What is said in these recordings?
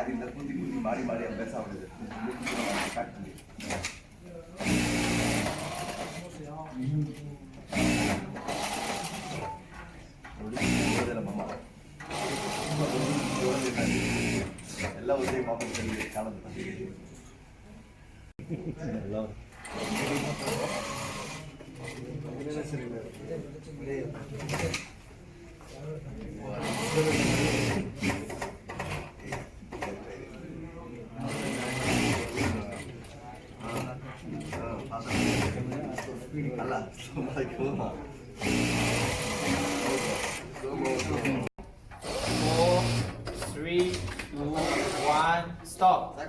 ಮಾಡಿಲ್ಲ ಕೂತಿ ಕೂತಿ ಮಾಡಿ ಮಾಡಿ ಅಭ್ಯಾಸ ಆಗಿದೆ ಆಗ್ತದೆ. ಮಮ್ಮ ಎಲ್ಲ ಒಂದೇ ಮಾಮೂಲಿ ಕಾಣುತ್ತೆ. ಅಲ್ಲ 4, 3, 2, 1, stop.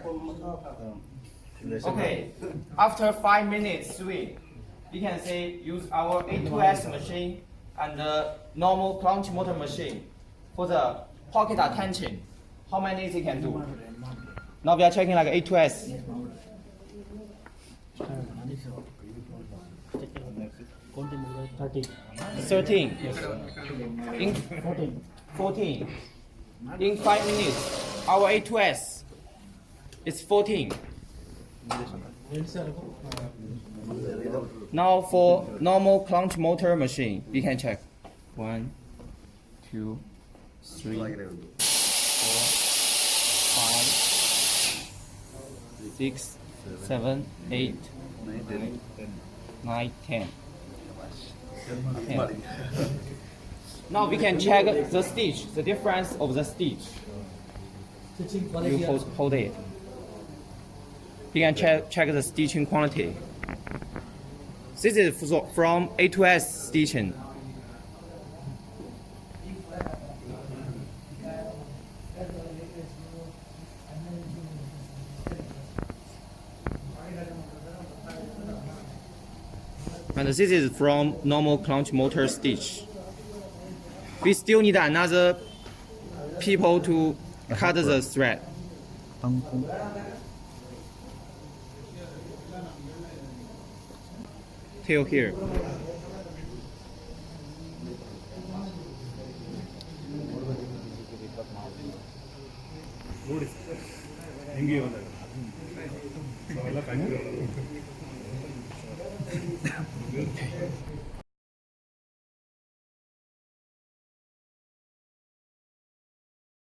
Okay, after 5 minutes swing, we can say use our A2s machine and the normal crunch motor machine for the pocket attention. How many you can do? Now we are checking like A2s. 13. In 14. In 5 minutes, our A2s is 14. Now for normal clutch motor machine, we can check 1, 2, 3, 4, 5, 6, 7, 8, 9, 10. Now we can check the stitch, the difference of the stitch. You hold it. You can check the stitching quantity. This is from A2s stitching. And this is from normal clutch motor stitch. We still need another people to cut the thread. Till here. ನೋಡಿ ಹೆಂಗೆ ಬಂದಾಗ